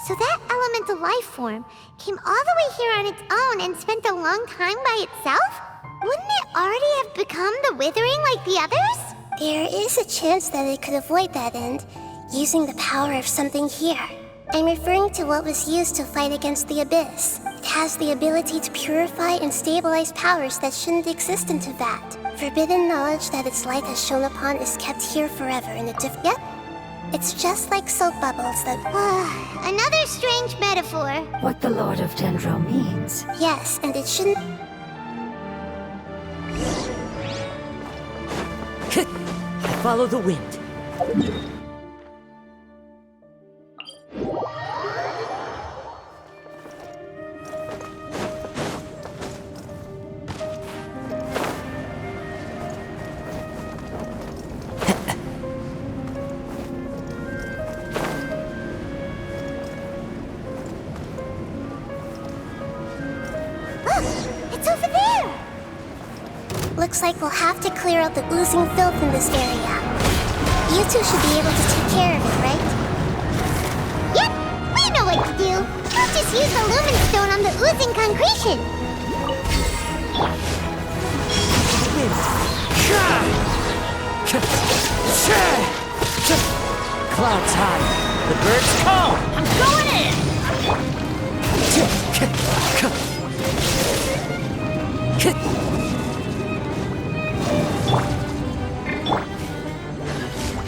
So that elemental life form came all the way here on its own and spent a long time by itself? Wouldn't it already have become the Withering like the others? There is a chance that it could avoid that end, using the power of something here. I'm referring to what was used to fight against the Abyss. It has the ability to purify and stabilize powers that shouldn't exist into that. Forbidden knowledge that its light has shone upon is kept here forever in a different... Yep. It's just like soap bubbles that... Another strange metaphor. What the Lord of Dendro means. Yes, and it shouldn't... Follow the wind. It's over there! Looks like we'll have to clear out the oozing filth in this area. You two should be able to take care of it, right? Yep, we know what to do. We'll just use the Lumen Stone on the oozing concretion. Clouds high. The birds call. I'm going in.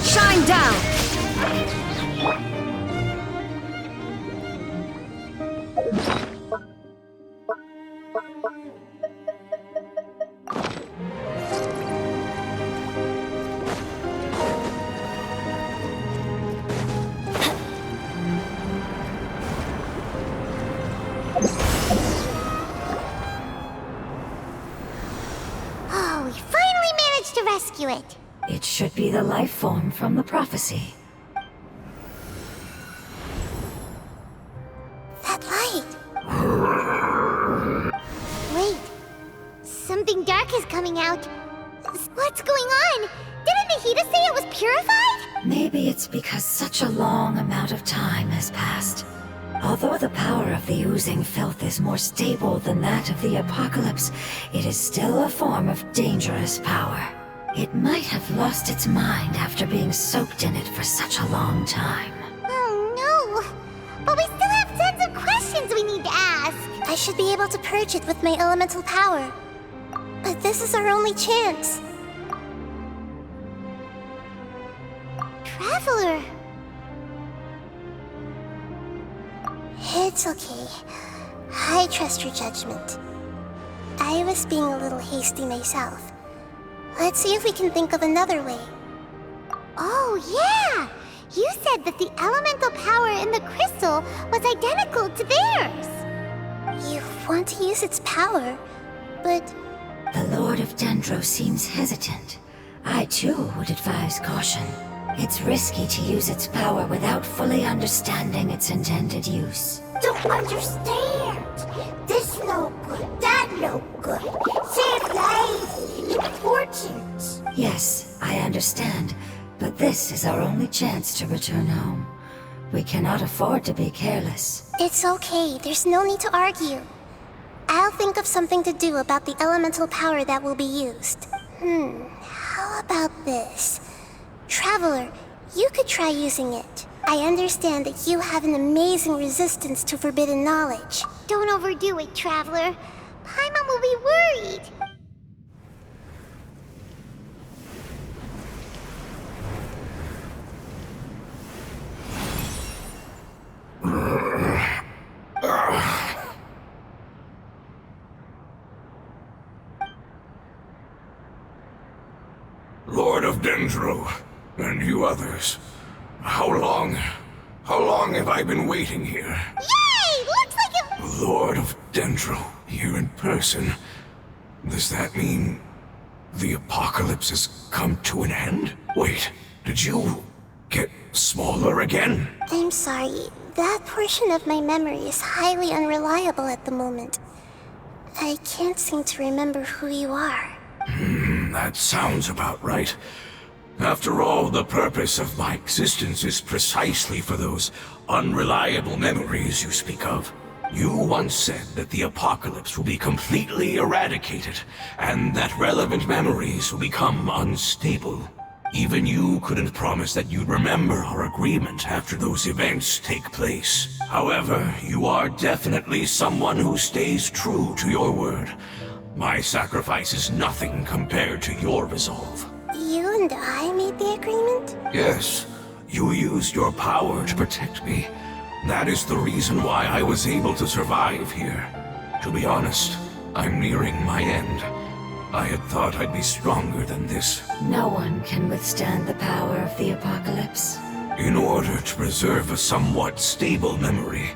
Shine down! Oh, we finally managed to rescue it. It should be the life form from the prophecy. That light! Wait, something dark is coming out. What's going on? Didn't Nahida say it was purified? Maybe it's because such a long amount of time has passed. Although the power of the oozing filth is more stable than that of the apocalypse, it is still a form of dangerous power. It might have lost its mind after being soaked in it for such a long time. Oh no! But we still have tons of questions we need to ask. I should be able to purge it with my elemental power. But this is our only chance. Traveler! It's okay. I trust your judgment. I was being a little hasty myself. Let's see if we can think of another way. Oh yeah! You said that the elemental power in the crystal was identical to theirs. You want to use its power, but... The Lord of Dendro seems hesitant. I too would advise caution. It's risky to use its power without fully understanding its intended use. Don't understand! This no good, that no good. Save lives, important. Yes, I understand, but this is our only chance to return home. We cannot afford to be careless. It's okay, there's no need to argue. I'll think of something to do about the elemental power that will be used. How about this? Traveler, you could try using it. I understand that you have an amazing resistance to forbidden knowledge. Don't overdo it, Traveler. Paimon will be worried. Lord of Dendro, and you others. How long have I been waiting here? Yay! Looks like it... Lord of Dendro, here in person. Does that mean the apocalypse has come to an end? Wait, did you get smaller again? I'm sorry, that portion of my memory is highly unreliable at the moment. I can't seem to remember who you are. That sounds about right. After all, the purpose of my existence is precisely for those unreliable memories you speak of. You once said that the apocalypse will be completely eradicated, and that relevant memories will become unstable. Even you couldn't promise that you'd remember our agreement after those events take place. However, you are definitely someone who stays true to your word. My sacrifice is nothing compared to your resolve. You and I made the agreement? Yes, you used your power to protect me. That is the reason why I was able to survive here. To be honest, I'm nearing my end. I had thought I'd be stronger than this. No one can withstand the power of the apocalypse. In order to preserve a somewhat stable memory,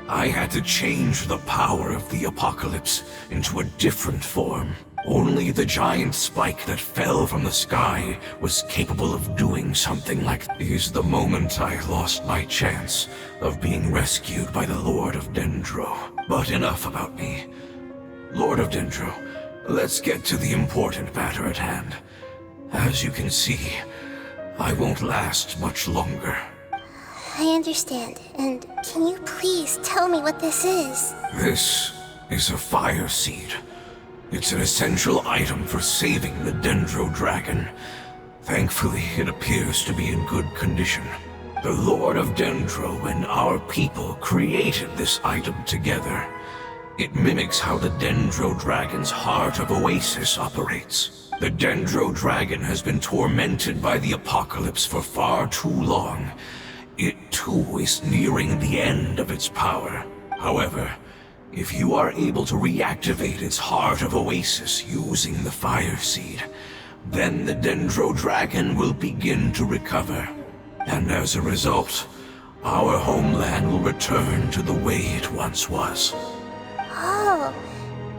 I had to change the power of the apocalypse into a different form. Only the giant spike that fell from the sky was capable of doing something like that. Is the moment I lost my chance of being rescued by the Lord of Dendro. But enough about me. Lord of Dendro, let's get to the important matter at hand. As you can see, I won't last much longer. I understand. And can you please tell me what this is? This is a fire seed. It's an essential item for saving the Dendro Dragon. Thankfully, it appears to be in good condition. The Lord of Dendro and our people created this item together. It mimics how the Dendro Dragon's Heart of Oasis operates. The Dendro Dragon has been tormented by the apocalypse for far too long. It too is nearing the end of its power. However, if you are able to reactivate its Heart of Oasis using the Fire Seed, then the Dendro Dragon will begin to recover. And as a result, our homeland will return to the way it once was. Oh,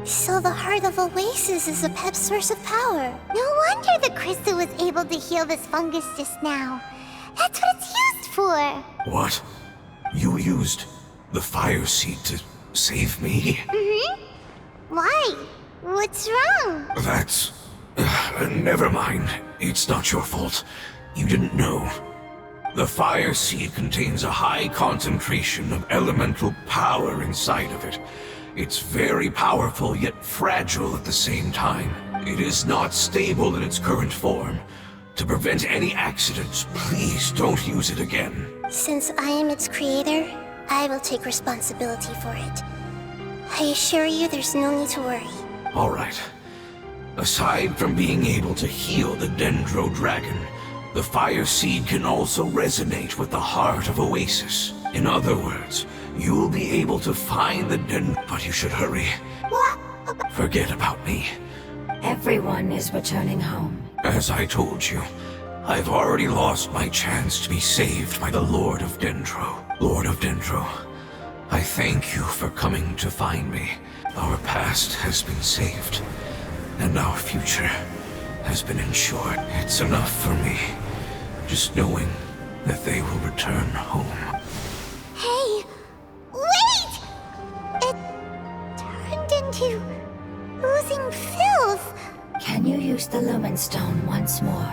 so the Heart of Oasis is a pep source of power. No wonder the crystal was able to heal this fungus just now. That's what it's used for. What? You used the Fire Seed to save me? Why? What's wrong? That's... never mind. It's not your fault. You didn't know. The Fire Seed contains a high concentration of elemental power inside of it. It's very powerful, yet fragile at the same time. It is not stable in its current form. To prevent any accidents, please don't use it again. Since I am its creator, I will take responsibility for it. I assure you there's no need to worry. All right. Aside from being able to heal the Dendro Dragon, the Fire Seed can also resonate with the Heart of Oasis. In other words, you'll be able to find the but you should hurry. Forget about me. Everyone is returning home. As I told you, I've already lost my chance to be saved by the Lord of Dendro. Lord of Dendro, I thank you for coming to find me. Our past has been saved, and our future has been ensured. It's enough for me, just knowing that they will return home. Hey, wait! It turned into oozing filth. Can you use the Lumen Stone once more?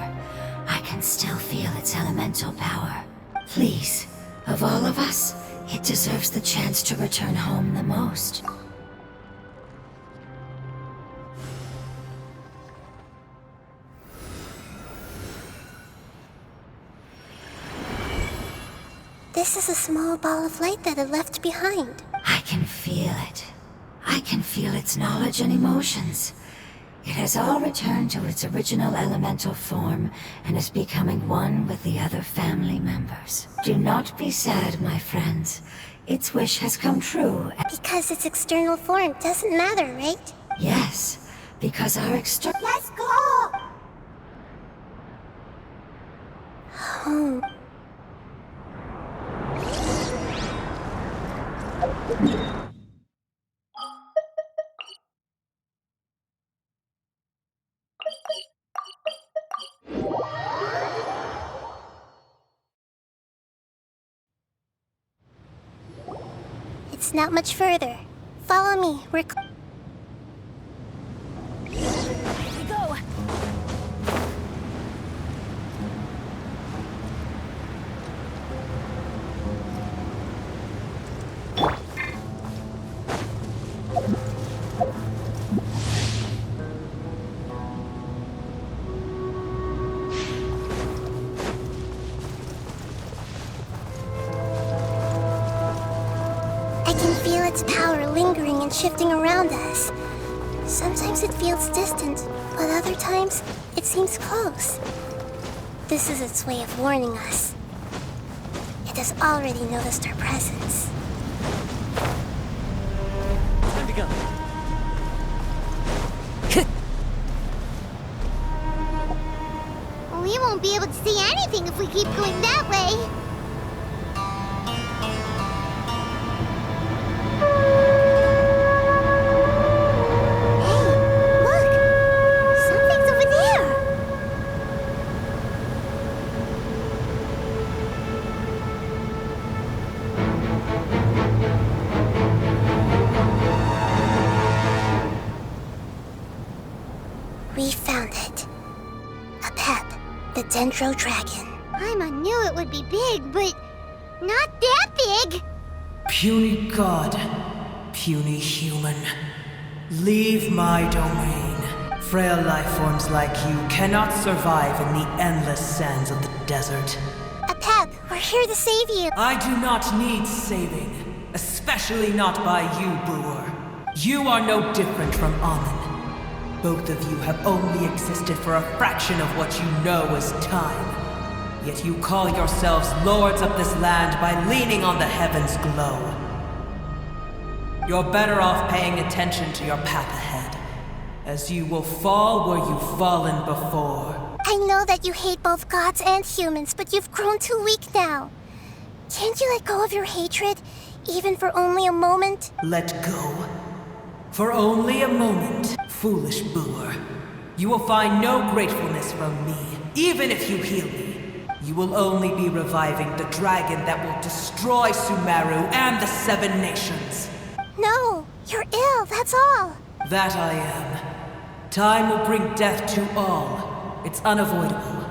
I can still feel its elemental power. Please, of all of us, it deserves the chance to return home the most. This is a small ball of light that it left behind. I can feel it. I can feel its knowledge and emotions. It has all returned to its original elemental form and is becoming one with the other family members. Do not be sad, my friends. Its wish has come true. Because its external form doesn't matter, right? Yes, because our external... Let's go! Home. It's not much further. Follow me. We're... Here we go. its power lingering and shifting around us. Sometimes it feels distant, but other times it seems close. This is its way of warning us. It has already noticed our presence. Time to go. We won't be able to see anything if we keep going that way. Hey, look! Something's over there! We found it. A pep, the Dendro Dragon. Paimon knew it would be big, but not that big! Puny god, puny human, leave my domain. Frail life forms like you cannot survive in the endless sands of the desert. A pep, we're here to save you. I do not need saving, especially not by you, Brewer. You are no different from Amun. Both of you have only existed for a fraction of what you know as time. Yet you call yourselves lords of this land by leaning on the heavens' glow. You're better off paying attention to your path ahead, as you will fall where you've fallen before. I know that you hate both gods and humans, but you've grown too weak now. Can't you let go of your hatred, even for only a moment? Let go. For only a moment, foolish Brewer. You will find no gratefulness from me, even if you heal me. You will only be reviving the dragon that will destroy Sumeru and the Seven Nations. No, you're ill, that's all. That I am. Time will bring death to all. It's unavoidable.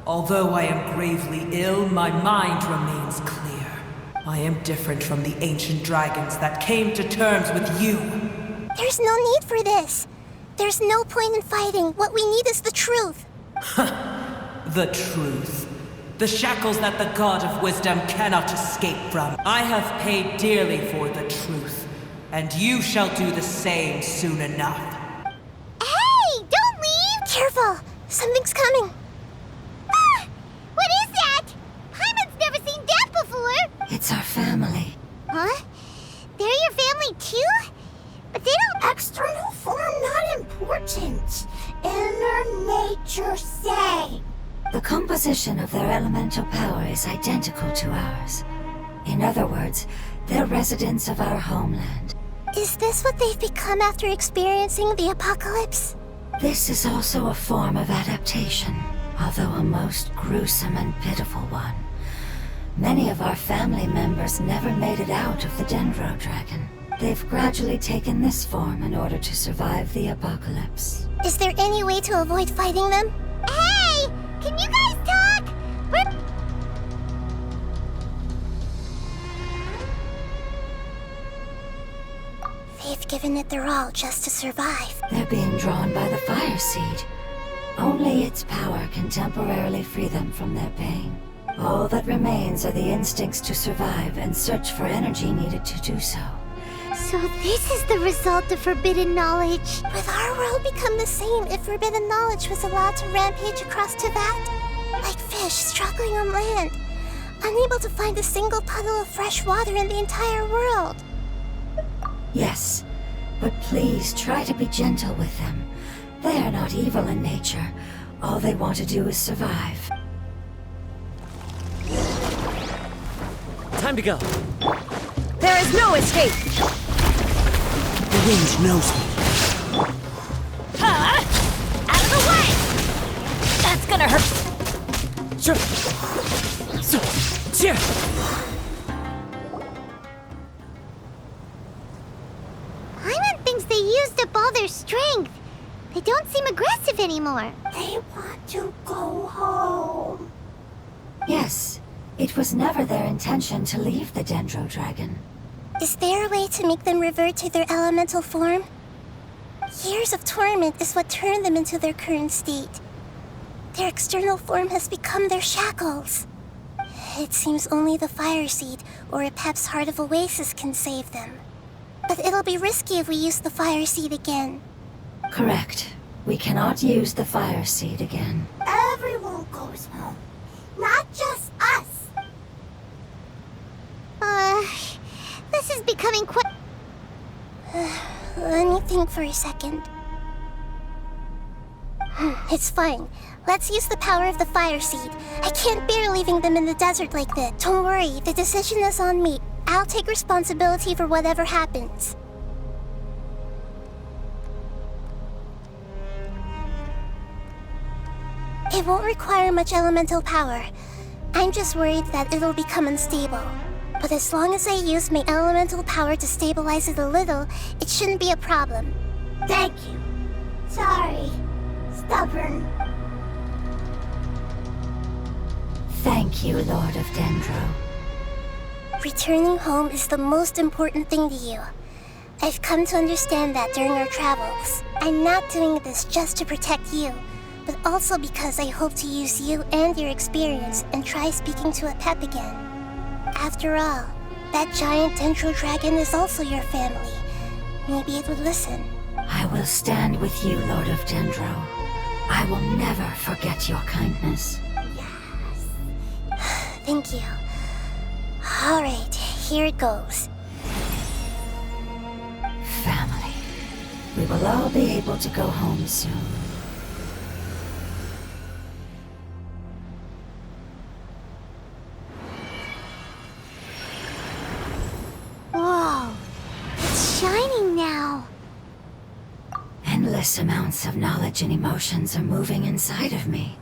Although I am gravely ill, my mind remains clear. I am different from the ancient dragons that came to terms with you. There's no need for this. There's no point in fighting. What we need is the truth. The truth. The shackles that the God of Wisdom cannot escape from. I have paid dearly for the truth, and you shall do the same soon enough. Hey! Don't leave! Careful! Something's coming. Ah! What is that? Paimon's never seen that before! It's our family. Huh? They're your family too? But they don't... External form not important. Inner nature say. The composition of their elemental power is identical to ours. In other words, they're residents of our homeland. Is this what they've become after experiencing the apocalypse? This is also a form of adaptation, although a most gruesome and pitiful one. Many of our family members never made it out of the Dendro Dragon. They've gradually taken this form in order to survive the apocalypse. Is there any way to avoid fighting them? Hey! Can you guys talk? They've given it their all just to survive. They're being drawn by the fire seed. Only its power can temporarily free them from their pain. All that remains are the instincts to survive and search for energy needed to do so. So this is the result of forbidden knowledge. Would our world become the same if forbidden knowledge was allowed to rampage across Teyvat? Like fish struggling on land, unable to find a single puddle of fresh water in the entire world. Yes, but please try to be gentle with them. They are not evil in nature. All they want to do is survive. Time to go. There is no escape! The wind knows me. Huh? Out of the way! That's gonna hurt. Sure. So, here. Paimon thinks they used up all their strength. They don't seem aggressive anymore. They want to go home. Yes, it was never their intention to leave the Dendro Dragon. Is there a way to make them revert to their elemental form? Years of torment is what turned them into their current state. Their external form has become their shackles. It seems only the fire seed or a Pep's Heart of Oasis can save them. But it'll be risky if we use the fire seed again. Correct. We cannot use the fire seed again. Everyone goes home. Not just us. This is becoming quite... Let me think for a second. It's fine. Let's use the power of the fire seed. I can't bear leaving them in the desert like this. Don't worry, the decision is on me. I'll take responsibility for whatever happens. It won't require much elemental power. I'm just worried that it'll become unstable. But as long as I use my elemental power to stabilize it a little, it shouldn't be a problem. Thank you. Sorry. Stubborn. Thank you, Lord of Dendro. Returning home is the most important thing to you. I've come to understand that during our travels. I'm not doing this just to protect you, but also because I hope to use you and your experience and try speaking to a pep again. After all, that giant Dendro dragon is also your family. Maybe it would listen. I will stand with you, Lord of Dendro. I will never forget your kindness. Thank you. Alright, here it goes. Family. We will all be able to go home soon. Whoa, it's shining now. Endless amounts of knowledge and emotions are moving inside of me.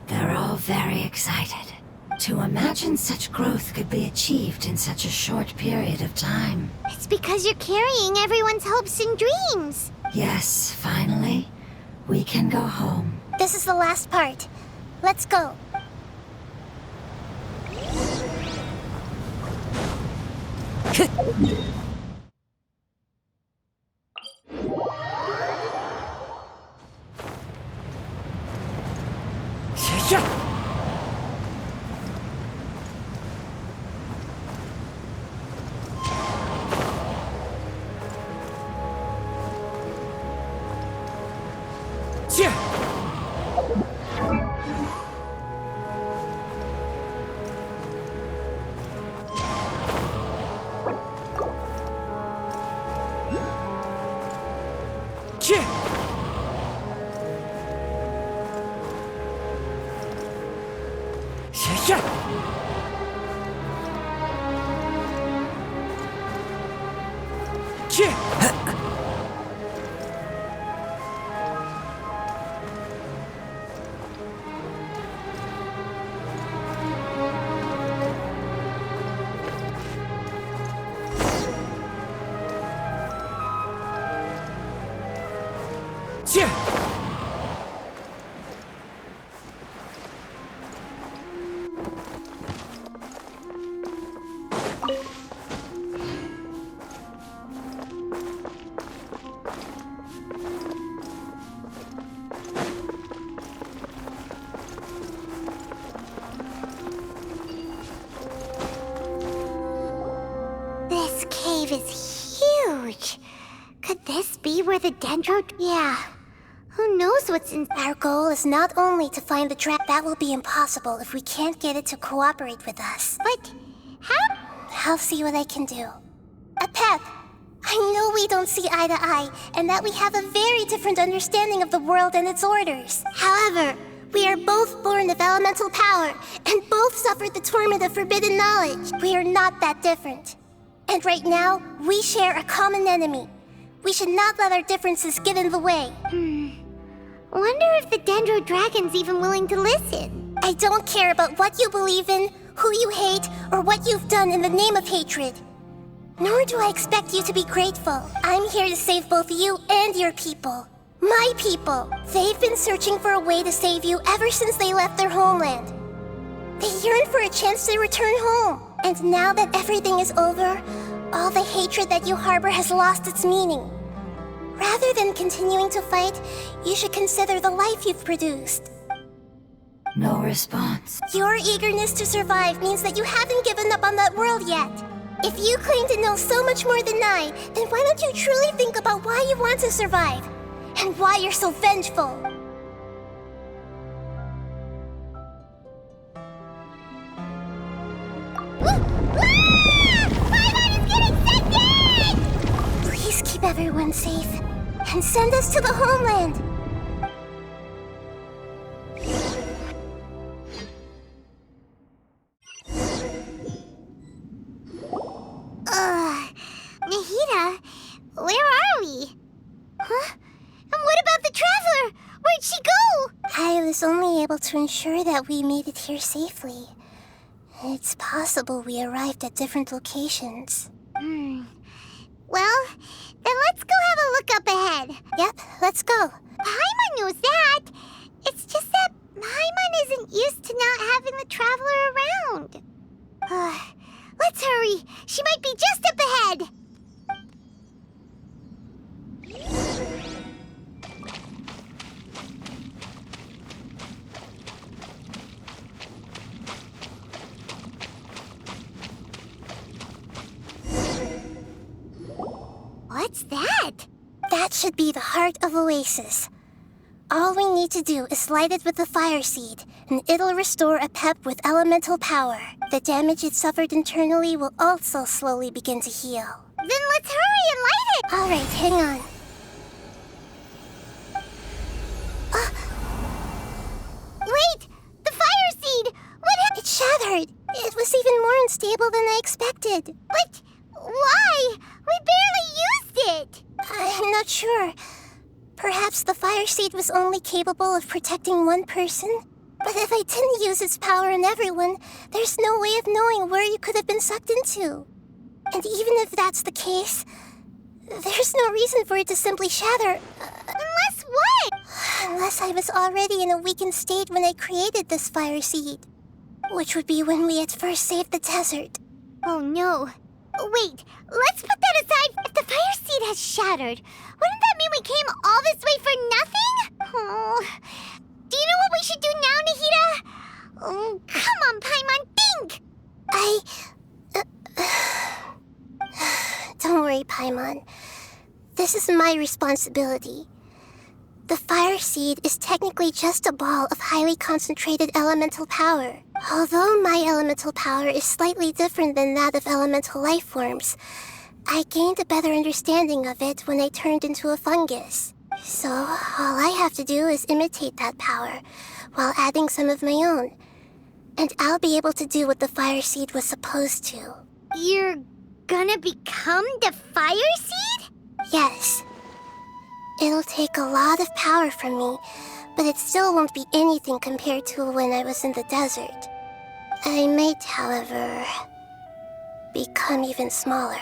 They're all very excited. To imagine such growth could be achieved in such a short period of time. It's because you're carrying everyone's hopes and dreams. Yes, finally, we can go home. This is the last part. Let's go. This cave is huge. Could this be where the Dendro... Yeah. Who knows what's in... Our goal is not only to find the trap. That will be impossible if we can't get it to cooperate with us. But how... I'll see what I can do. Pep, I know we don't see eye to eye, and that we have a very different understanding of the world and its orders. However, we are both born of elemental power, and both suffered the torment of forbidden knowledge. We are not that different. And right now, we share a common enemy. We should not let our differences get in the way. Wonder if the Dendro Dragon's even willing to listen. I don't care about what you believe in, who you hate, or what you've done in the name of hatred. Nor do I expect you to be grateful. I'm here to save both you and your people. My people. They've been searching for a way to save you ever since they left their homeland. They yearn for a chance to return home. And now that everything is over, all the hatred that you harbor has lost its meaning. Rather than continuing to fight, you should consider the life you've produced. No response. Your eagerness to survive means that you haven't given up on that world yet. If you claim to know so much more than I, then why don't you truly think about why you want to survive? And why you're so vengeful? Please keep everyone safe. And send us to the homeland. Nahida, where are we? Huh? And what about the Traveler? Where'd she go? I was only able to ensure that we made it here safely. It's possible we arrived at different locations. Well, then let's go have a look up ahead. Yep, let's go. Paimon knows that. It's just that Paimon isn't used to not having the Traveler around. Let's hurry. She might be just up ahead. What's that? That should be the heart of Oasis. All we need to do is light it with the fire seed, and it'll restore a pep with elemental power. The damage it suffered internally will also slowly begin to heal. Then let's hurry and light it! Alright, hang on. Wait! The fire seed! What happened? It shattered! It was even more unstable than I expected. But why? We barely used it! I'm not sure. Perhaps the fire seed was only capable of protecting one person? But if I didn't use its power on everyone, there's no way of knowing where you could have been sucked into. And even if that's the case, there's no reason for it to simply shatter. Unless what? Unless I was already in a weakened state when I created this fire seed. Which would be when we at first saved the desert. Oh no. Wait, let's put that aside. If the fire seed has shattered, wouldn't that mean we came all this way for nothing? Oh. Do you know what we should do now, Nahida? Oh, come on, Paimon, think! Don't worry, Paimon. This is my responsibility. The fire seed is technically just a ball of highly concentrated elemental power. Although my elemental power is slightly different than that of elemental life forms, I gained a better understanding of it when I turned into a fungus. So, all I have to do is imitate that power, while adding some of my own. And I'll be able to do what the fire seed was supposed to. You're gonna become the fire seed? Yes. It'll take a lot of power from me, but it still won't be anything compared to when I was in the desert. I might, however, become even smaller.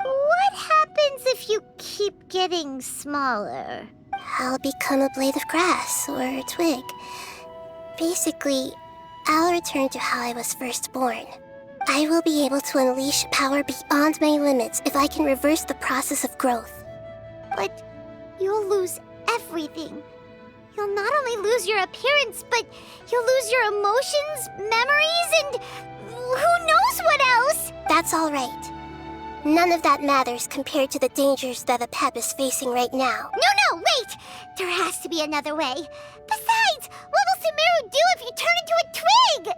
What happens if you keep getting smaller? I'll become a blade of grass or a twig. Basically, I'll return to how I was first born. I will be able to unleash power beyond my limits if I can reverse the process of growth. But you'll lose everything. You'll not only lose your appearance, but you'll lose your emotions, memories, and who knows what else? That's all right. None of that matters compared to the dangers that the Pep is facing right now. No, wait! There has to be another way. Besides, what will Sumeru do if you turn into a twig?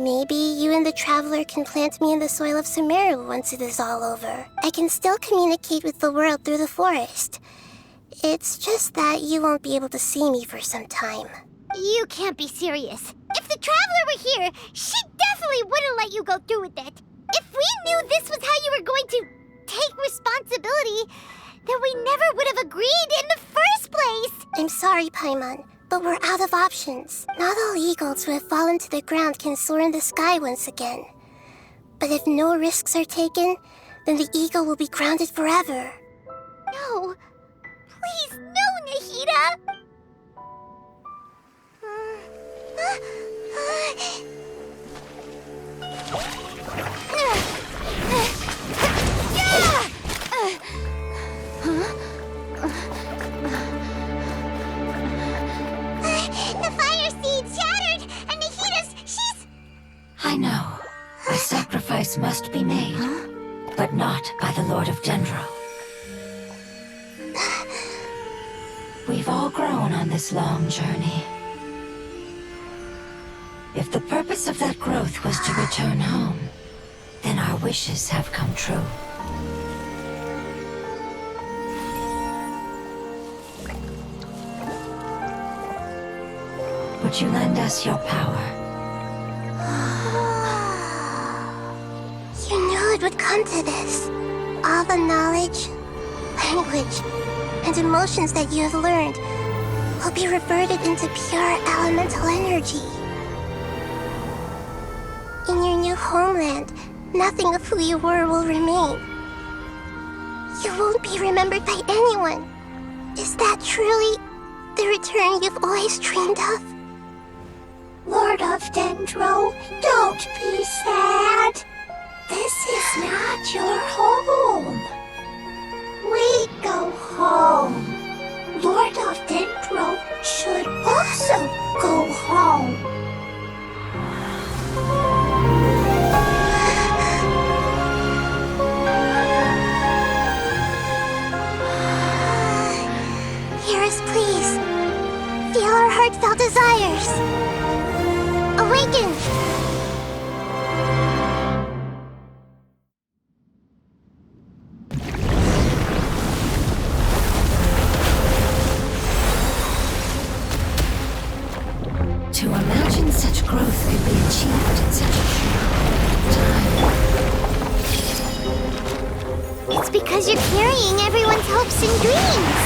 Maybe you and the Traveler can plant me in the soil of Sumeru once it is all over. I can still communicate with the world through the forest. It's just that you won't be able to see me for some time. You can't be serious. If the Traveler were here, she definitely wouldn't let you go through with it. If we knew this was how you were going to take responsibility, then we never would have agreed in the first place. I'm sorry, Paimon, but we're out of options. Not all eagles who have fallen to the ground can soar in the sky once again. But if no risks are taken, then the eagle will be grounded forever. No. Please, no, Nahida! The fire seed shattered, and Nahida's, she's... I know. A sacrifice must be made. but not by the Lord of Dendro. We've all grown on this long journey. If the purpose of that growth was to return home, then our wishes have come true. Would you lend us your power? You knew it would come to this. All the knowledge, language, and emotions that you have learned will be reverted into pure elemental energy. In your new homeland, nothing of who you were will remain. You won't be remembered by anyone. Is that truly the return you've always dreamed of? Lord of Dendro, don't be sad. This is not your home. We go home. Lord of Dendro should also go home. Hear us, please. Feel our heartfelt desires. Awaken! To imagine such growth could be achieved in such a short time. It's because you're carrying everyone's hopes and dreams.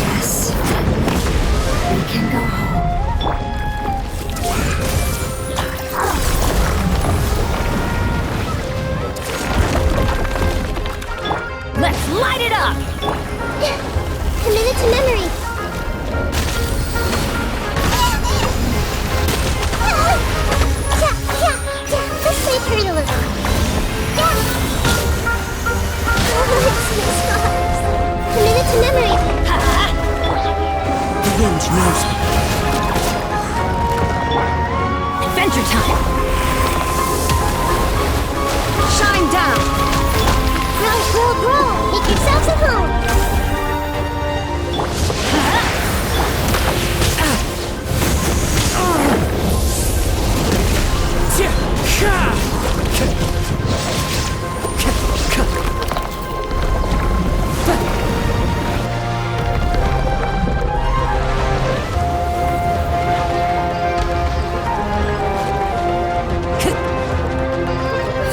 Yes. We can go home. Let's light it up! Commit it to memory. Let's make her a little. Commit it to memory. The wind knows me. Adventure time! Shine down! Grow. Make yourselves at home.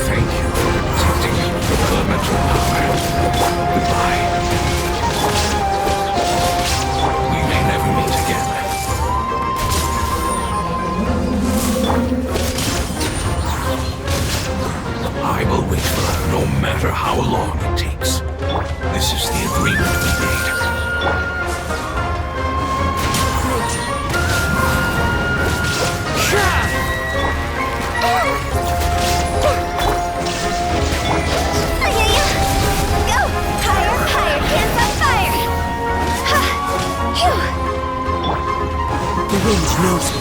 Thank you for protecting me with elemental power. Goodbye. We may never meet again. I will wait for her no matter how long it takes. This is the agreement we made. I hear you. Go! Higher, higher, hands on fire! Ha! Phew! The wind knows me.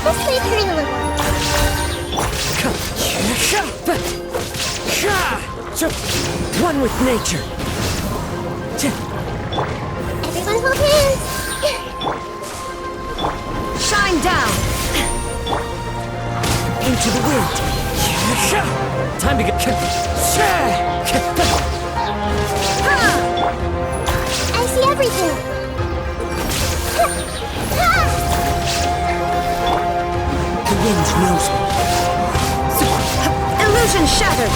Let's leave her in a little. One with nature. Everyone hold hands. Shine down! Into the wind. Time to get... I see everything. The wind knows me. Illusion shattered!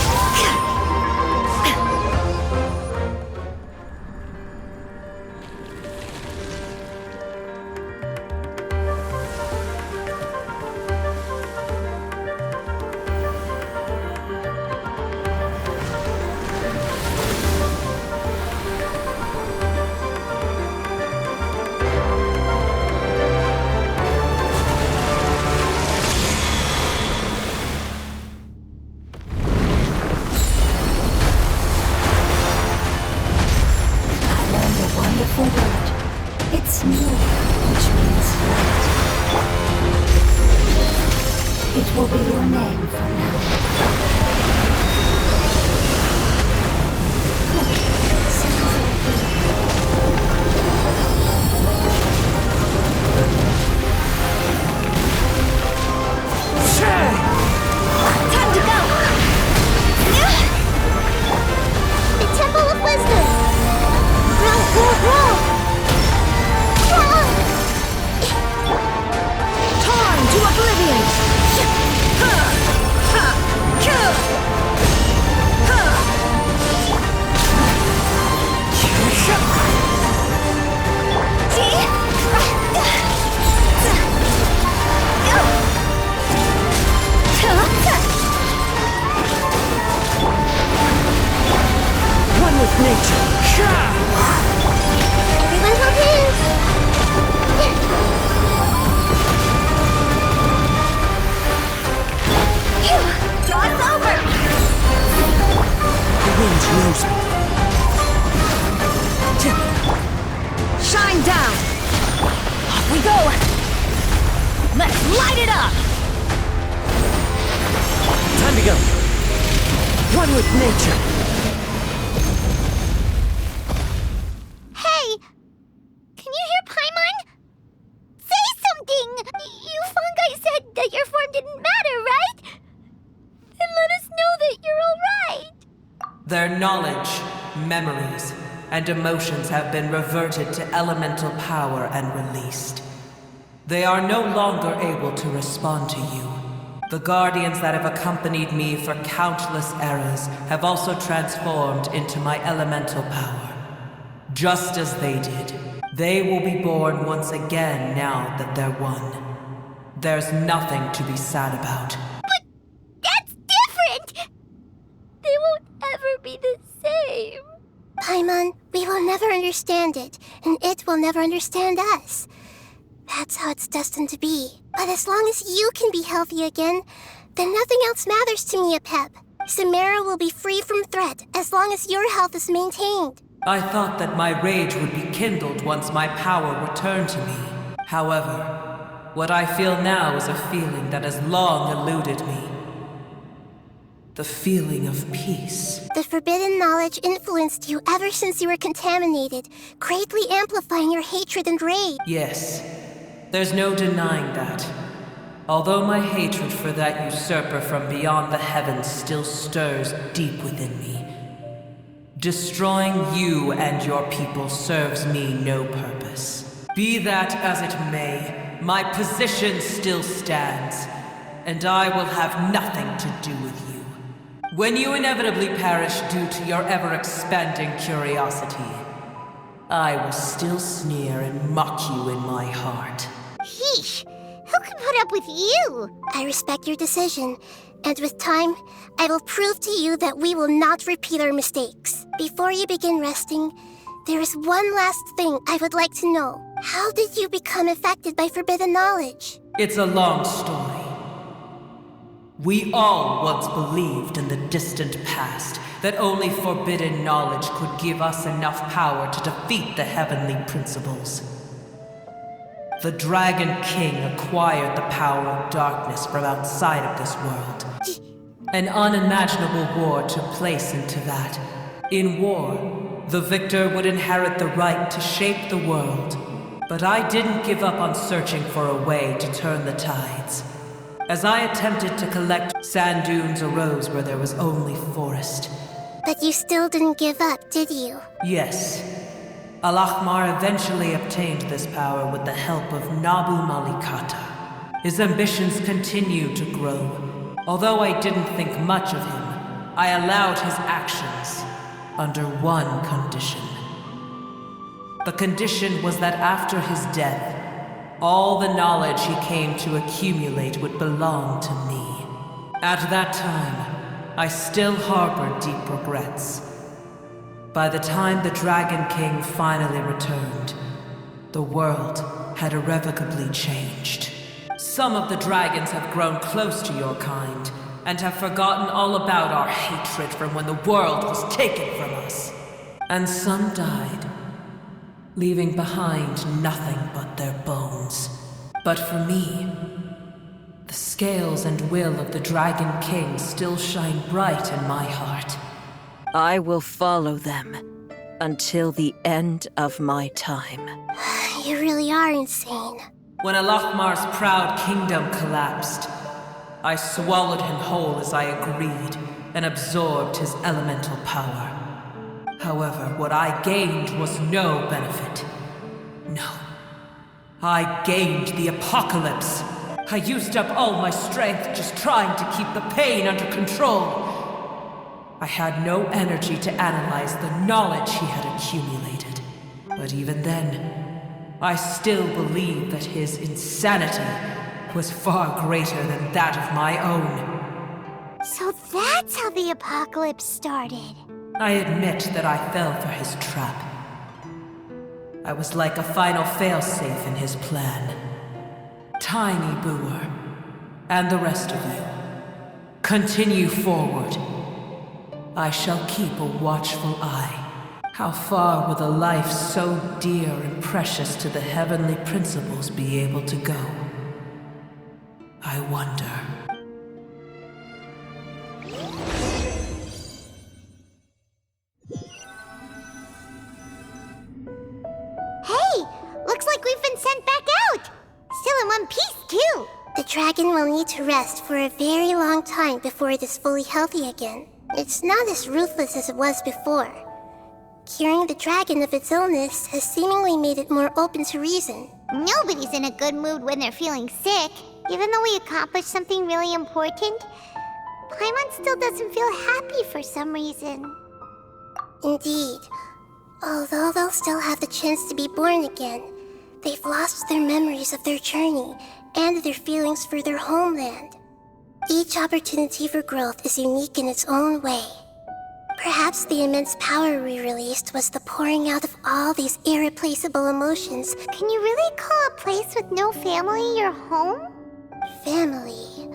nature. Everyone hold hands! Jaw's over! The wind knows me. Shine down! Off we go! Let's light it up! Time to go. One with nature. Hey! Can you hear Paimon? Say something! You fungi said that your form didn't matter, right? Then let us know that you're alright! Their knowledge, memories, and emotions have been reverted to elemental power and released. They are no longer able to respond to you. The guardians that have accompanied me for countless eras have also transformed into my elemental power. Just as they did, they will be born once again now that they're one. There's nothing to be sad about. But that's different! They won't ever be the same. Paimon, we will never understand it, and it will never understand us. That's how it's destined to be. But as long as you can be healthy again, then nothing else matters to me, Apep. Samara will be free from threat as long as your health is maintained. I thought that my rage would be kindled once my power returned to me. However, what I feel now is a feeling that has long eluded me. The feeling of peace. The forbidden knowledge influenced you ever since you were contaminated, greatly amplifying your hatred and rage. Yes, there's no denying that. Although my hatred for that usurper from beyond the heavens still stirs deep within me. Destroying you and your people serves me no purpose. Be that as it may, my position still stands, and I will have nothing to do with you. When you inevitably perish due to your ever-expanding curiosity, I will still sneer and mock you in my heart. Yeesh! Who can put up with you? I respect your decision, and with time, I will prove to you that we will not repeat our mistakes. Before you begin resting, there is one last thing I would like to know. How did you become affected by forbidden knowledge? It's a long story. We all once believed in the distant past that only forbidden knowledge could give us enough power to defeat the heavenly principles. The Dragon King acquired the power of darkness from outside of this world. An unimaginable war took place into that. In war, the victor would inherit the right to shape the world. But I didn't give up on searching for a way to turn the tides. As I attempted to collect, sand dunes arose where there was only forest. But you still didn't give up, did you? Yes. Al-Ahmar eventually obtained this power with the help of Nabu Malikata. His ambitions continued to grow. Although I didn't think much of him, I allowed his actions under one condition. The condition was that after his death, all the knowledge he came to accumulate would belong to me. At that time, I still harbored deep regrets. By the time the Dragon King finally returned, the world had irrevocably changed. Some of the dragons have grown close to your kind, and have forgotten all about our hatred from when the world was taken from us. And some died, leaving behind nothing but their bones. But for me, the scales and will of the Dragon King still shine bright in my heart. I will follow them until the end of my time. You really are insane. When Al-Ahmar's proud kingdom collapsed, I swallowed him whole as I agreed and absorbed his elemental power. However, what I gained was no benefit. No. I gained the apocalypse. I used up all my strength just trying to keep the pain under control. I had no energy to analyze the knowledge he had accumulated. But even then, I still believed that his insanity was far greater than that of my own. So that's how the apocalypse started. I admit that I fell for his trap. I was like a final failsafe in his plan. Tiny Booer, and the rest of you, continue forward. I shall keep a watchful eye. How far will a life so dear and precious to the heavenly principles be able to go? I wonder. Hey! Looks like we've been sent back out! Still in one piece, too! The dragon will need to rest for a very long time before it is fully healthy again. It's not as ruthless as it was before. Curing the dragon of its illness has seemingly made it more open to reason. Nobody's in a good mood when they're feeling sick. Even though we accomplished something really important, Paimon still doesn't feel happy for some reason. Indeed. Although they'll still have the chance to be born again, they've lost their memories of their journey and their feelings for their homeland. Each opportunity for growth is unique in its own way. Perhaps the immense power we released was the pouring out of all these irreplaceable emotions. Can you really call a place with no family your home? Family.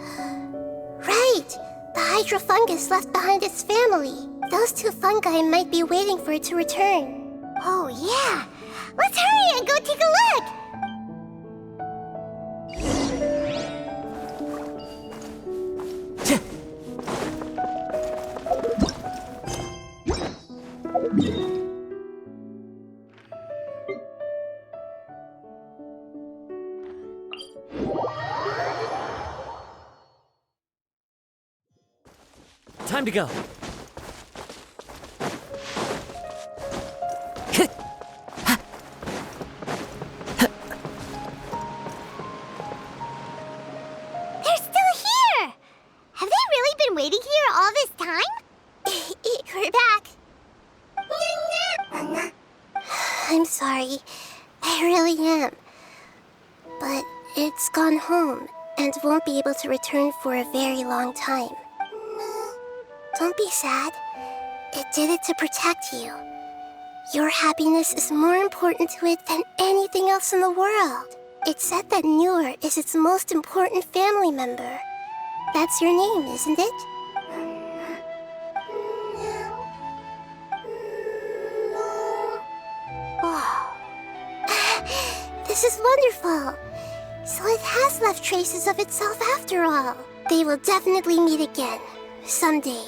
Right! The Hydra fungus left behind its family. Those two fungi might be waiting for it to return. Oh, yeah! Let's hurry and go take a look! Time to go. They're still here! Have they really been waiting here all this time? We're back. I'm sorry. I really am. But it's gone home and won't be able to return for a very long time. Don't be sad. It did it to protect you. Your happiness is more important to it than anything else in the world. It said that Newer is its most important family member. That's your name, isn't it? Oh. This is wonderful. So it has left traces of itself after all. They will definitely meet again, someday.